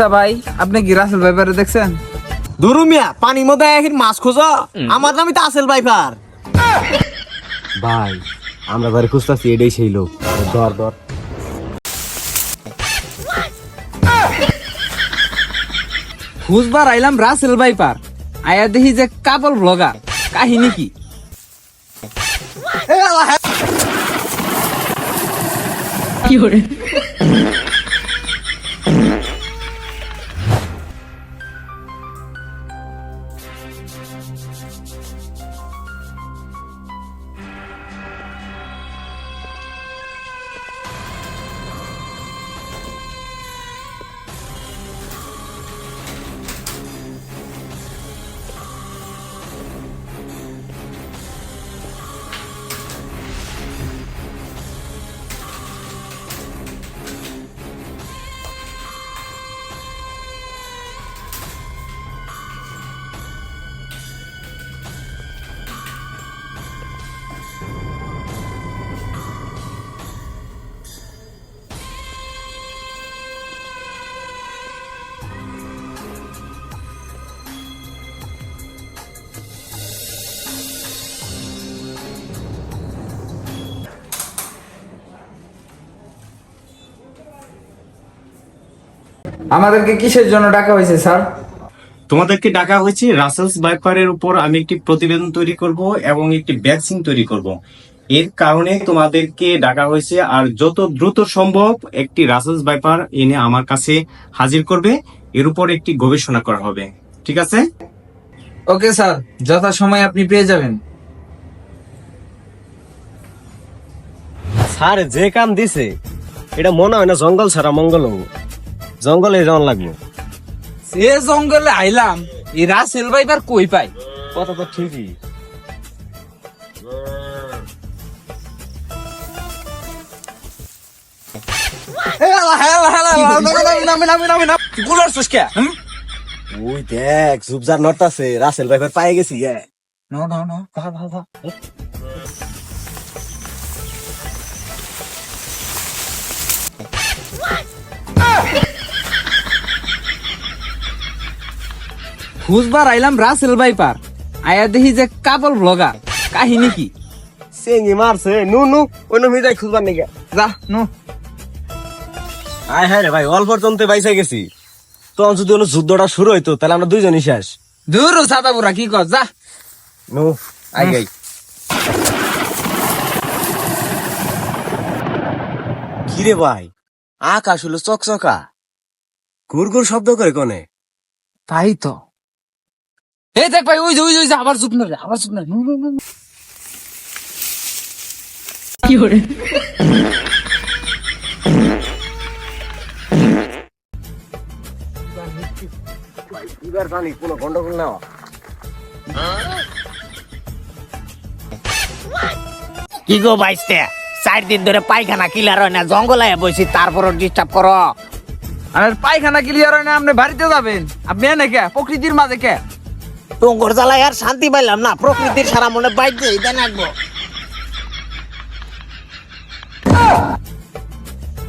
আচ্ছা ভাই, আপনি কি রাসেল ভাইপারে দেখছেন? ধরু মিয়া পানির মধ্যে এখন মাছ খোঁজো, আমার নামই তো আসেল ভাইপার। ভাই আমরা ঘরে খুঁজতেছি, এটাই সেই লোক। ধর ধর। খুঁজবার আইলাম রাসেল ভাইপার, আয়া দেখি যে কাপল ব্লগার। কাহিনী কি? আমাদেরকে কিসের জন্য ডাকা হয়েছে স্যার? তোমাদেরকে ডাকা হয়েছে রাসেলস ভাইপারের উপর আমি একটি প্রতিবেদন তৈরি করব এবং একটি ভ্যাকসিন তৈরি করব। এর কারণে তোমাদেরকে ডাকা হয়েছে, আর যত দ্রুত সম্ভব একটি রাসেলস ভাইপার এনে আমার কাছে হাজির করবে। এর উপর একটি গবেষণা করা হবে, ঠিক আছে? ওকে স্যার, যথাসময়ে আপনি পেয়ে যাবেন। স্যার যে কাম দিছে এটা মনে হয় না জঙ্গল ছাড়া মঙ্গল হবো। জঙ্গলে যাওয়ার লাগবে। সে জঙ্গলে আইলাম, এই রাসেল ভাইপার কই পাই? কথা তো ঠিকই। ওই দেখ জুবজার নট আছে, রাসেল ভাইপার পাই গেছি। খুঁজবার আইলাম রাসেল ভাইপার, আয়া দেখি যে কাপল ব্লগার। কাহিনী কি? সেঙ্গি মারছে নু নু অন্য মিটাই খুঁজবার নিকে। যা নো। আয় হ্যাঁ রে ভাই, অল্প পর্যন্ত বাইসা গেছি। তখন যদি কোনো যুদ্ধটা শুরু হইতো তাহলে আমরা দুইজনই শেষ। দূর সাদা বুড়া, কি কর? যা নু আই গাই। কিরে ভাই, আকাশ হলো চকচকা, গুড় গুড় শব্দ করে কোনে? তাই তো। এই দেখ ভাই, ওই যে ওই যে ওই যে, আবার চুপ না রে, আবার চুপ না। কি করে? এবার জানি কোনো গন্ডগোল না। কি গো বাইস্তে, 4 দিন ধরে পায়খানা কিলার হয় না, জঙ্গলে বসি, তারপরও ডিস্টার্ব করো। আর পায়খানা ক্লিয়ার হয় না, আপনি বাড়িতে যাবেন? আপনি এনে কে প্রকৃতির মাঝে কে? তোর জ্বালায় আর শান্তি পাইলাম না, প্রকৃতির সারা মনে বাইক দিয়ে দেন আঁকবো।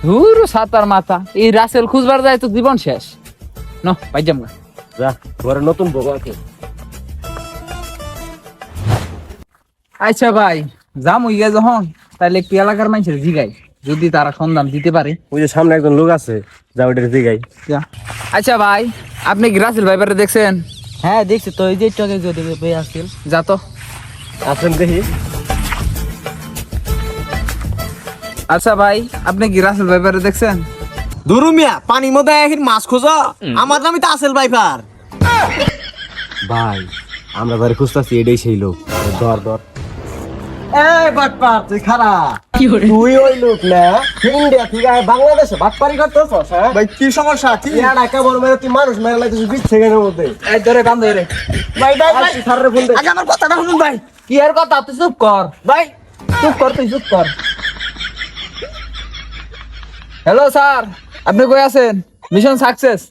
ধুর সাতার মাথা, এই রাসেল খুঁজবার যায় তো জীবন শেষ। নো ভাই জামগা। যা ঘরে নতুন বউ আছে। আচ্ছা ভাই, যাম হইয়া যখন, তাহলে একটু এলাকার মানুষের জিগাই, যদি তারা সন্ধান দিতে পারে। ওই যে সামনে একজন লোক আছে, যা ওইটার দিগাই। যা। আচ্ছা ভাই, আপনি কি রাসেল ভাইপারে দেখছেন? হ্যাঁ দেখছি তো, এই যে টকে যদি বই আসছিল। যা তো। আসেন দেখি। আচ্ছা ভাই, আপনি কি রাসেল ভাইপারে দেখছেন? ধরু মিয়া পানির মধ্যে এখন মাছ খোঁজো, আমার নামই তো আসেল ভাইপার। ভাই আমরা ঘরে খুঁজতেছি, এটাই সেই লোক। ধর ধর। এই বাটপার, তুই খারা। তুই ওই লোক না ইন্ডিয়া থেকে বাংলাদেশে বাটপারি করতেছস? হ্যাঁ ভাই কি সমস্যা? কি ইয়া ঢাকা বড় মেরে তুই মানুষ মেরে লাগছিস 20 সেকেন্ডের মধ্যে। এই ধরে বান্ধ রে। ভাই ভাই ভাই, আসছি স্যারের ফোন দে। আগে আমার কথাটা শুনুন ভাই। কি আর কথা, তুই চুপ কর ভাই চুপ কর, তুই চুপ কর। হ্যালো স্যার, আপনি কই আছেন? Mission success.